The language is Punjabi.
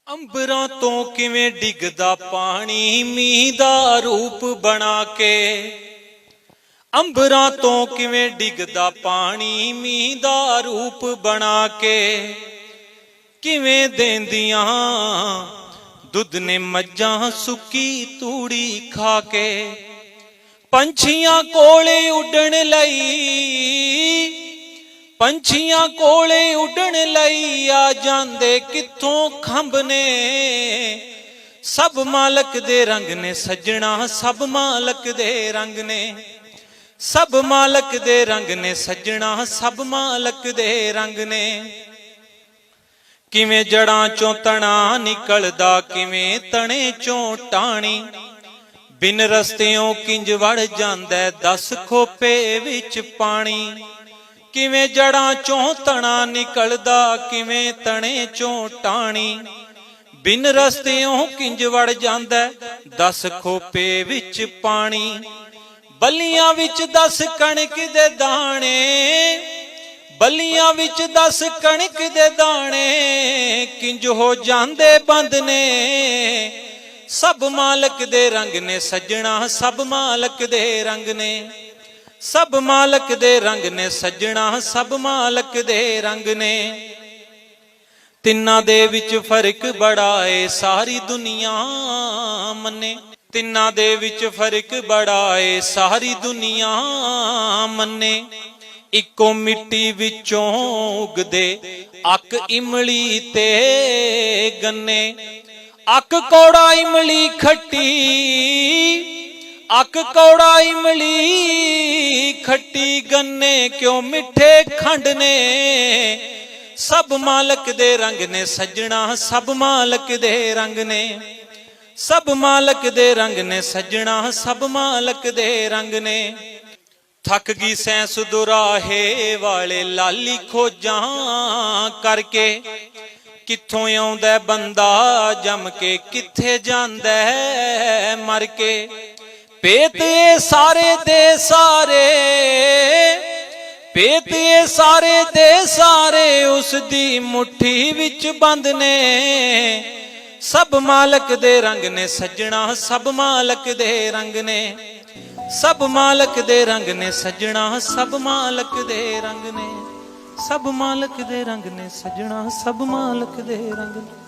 ਅੰਬਰਾਂ ਤੋਂ ਕਿਵੇਂ ਡਿੱਗਦਾ ਪਾਣੀ ਮੀਂਹ ਦਾ ਰੂਪ ਬਣਾ ਕੇ। ਅੰਬਰਾਂ ਤੋਂ ਕਿਵੇਂ ਡਿੱਗਦਾ ਪਾਣੀ ਮੀਂਹ ਦਾ ਰੂਪ ਬਣਾ ਕੇ। ਕਿਵੇਂ ਦੇਂਦੀਆਂ ਦੁੱਧ ਨੇ ਮੱਝਾਂ ਸੁੱਕੀ ਤੂੜੀ ਖਾ ਕੇ। ਪੰਛੀਆਂ ਕੋਲੇ ਉੱਡਣ ਲਈ, ਪੰਛੀਆਂ ਕੋਲੇ ਉੱਡਣ ਲਈ ਆ ਜਾਂਦੇ ਕਿੱਥੋਂ ਖੰਭ ਨੇ। ਸਭ ਮਾਲਕ ਦੇ ਰੰਗ ਨੇ ਸੱਜਣਾ, ਸਭ ਮਾਲਕ ਦੇ ਰੰਗ ਨੇ। ਸਭ ਮਾਲਕ ਦੇ ਰੰਗ ਨੇ ਸੱਜਣਾ, ਸਭ ਮਾਲਕ ਦੇ ਰੰਗ ਨੇ। ਕਿਵੇਂ ਜੜਾਂ ਚੋਂ ਤਣਾ ਨਿਕਲਦਾ, ਕਿਵੇਂ ਤਣੇ ਚੋਂ ਟਾਣੀ। ਬਿਨ ਰਸਤਿਓਂ ਕਿੰਜ ਵੜ ਜਾਂਦਾ 10 ਖੋਪੇ ਵਿੱਚ ਪਾਣੀ। ਕਿਵੇਂ ਜੜਾਂ ਚੋਂ ਤਣਾ ਨਿਕਲਦਾ, ਕਿਵੇਂ ਤਣੇ ਚੋਂ ਟਾਣੀ। ਬਿਨ ਰਸਤਿਓਂ ਕਿੰਜ ਵੜ ਜਾਂਦਾ 10 ਖੋਪੇ ਵਿੱਚ ਪਾਣੀ। ਬੱਲੀਆਂ ਵਿੱਚ 10 ਕਣਕ ਦੇ ਦਾਣੇ, ਬੱਲੀਆਂ ਵਿੱਚ 10 ਕਣਕ ਦੇ ਦਾਣੇ ਕਿੰਜ ਹੋ ਜਾਂਦੇ ਬੰਦ ਨੇ। ਸਭ ਮਾਲਕ ਦੇ ਰੰਗ ਨੇ ਸੱਜਣਾ, ਸਭ ਮਾਲਕ ਦੇ ਰੰਗ ਨੇ। ਸਭ ਮਾਲਕ ਦੇ ਰੰਗ ਨੇ ਸੱਜਣਾ, ਸਭ ਮਾਲਕ ਦੇ ਰੰਗ ਨੇ। ਤਿੰਨਾਂ ਦੇ ਵਿੱਚ ਫਰਕ ਬੜਾ ਏ ਸਾਰੀ ਦੁਨੀਆ ਮੰਨੇ। ਤਿੰਨਾਂ ਦੇ ਵਿੱਚ ਫਰਕ ਬੜਾ ਏ ਸਾਰੀ ਦੁਨੀਆ ਮੰਨੇ। ਇੱਕੋ ਮਿੱਟੀ ਵਿੱਚੋਂ ਉਗਦੇ ਅੱਕ ਇਮਲੀ ਤੇ ਗੰਨੇ। ਅੱਕ ਕੌੜਾ ਇਮਲੀ ਖੱਟੀ, ਅੱਕ ਕੌੜਾ ਇਮਲੀ ਖੱਟੀ। ਗੰਨੇ ਕਿਉਂ ਮਿੱਠੇ ਖੰਡ ਨੇ। ਸਭ ਮਾਲਕ ਦੇ ਰੰਗ ਨੇ ਸੱਜਣਾ, ਸਭ ਮਾਲਕ ਦੇ ਰੰਗ ਨੇ। ਸਭ ਮਾਲਕ ਦੇ ਰੰਗ ਨੇ ਸੱਜਣਾ, ਸਭ ਮਾਲਕ ਦੇ ਰੰਗ ਨੇ। ਥੱਕ ਗਈ ਸੈਂਸ ਦੁਰਾਹੇ ਵਾਲੇ ਲਾਲੀ ਖੋਜਾਂ ਕਰਕੇ। ਕਿੱਥੋਂ ਆਉਂਦਾ ਬੰਦਾ ਜੰਮ ਕੇ, ਕਿੱਥੇ ਜਾਂਦਾ ਮਰ ਕੇ। ਪੇਤ ਇਹ ਸਾਰੇ ਦੇ ਸਾਰੇ, ਪੇਤ ਇਹ ਸਾਰੇ ਦੇ ਸਾਰੇ ਉਸ ਦੀ ਮੁੱਠੀ ਵਿੱਚ ਬੰਦ ਨੇ। ਸਭ ਮਾਲਕ ਦੇ ਰੰਗ ਨੇ ਸੱਜਣਾ, ਸਭ ਮਾਲਕ ਦੇ ਰੰਗ ਨੇ। ਸਭ ਮਾਲਕ ਦੇ ਰੰਗ ਨੇ ਸੱਜਣਾ, ਸਭ ਮਾਲਕ ਦੇ ਰੰਗ ਨੇ। ਸਭ ਮਾਲਕ ਦੇ ਰੰਗ ਨੇ ਸੱਜਣਾ, ਸਭ ਮਾਲਕ ਦੇ ਰੰਗ ਨੇ।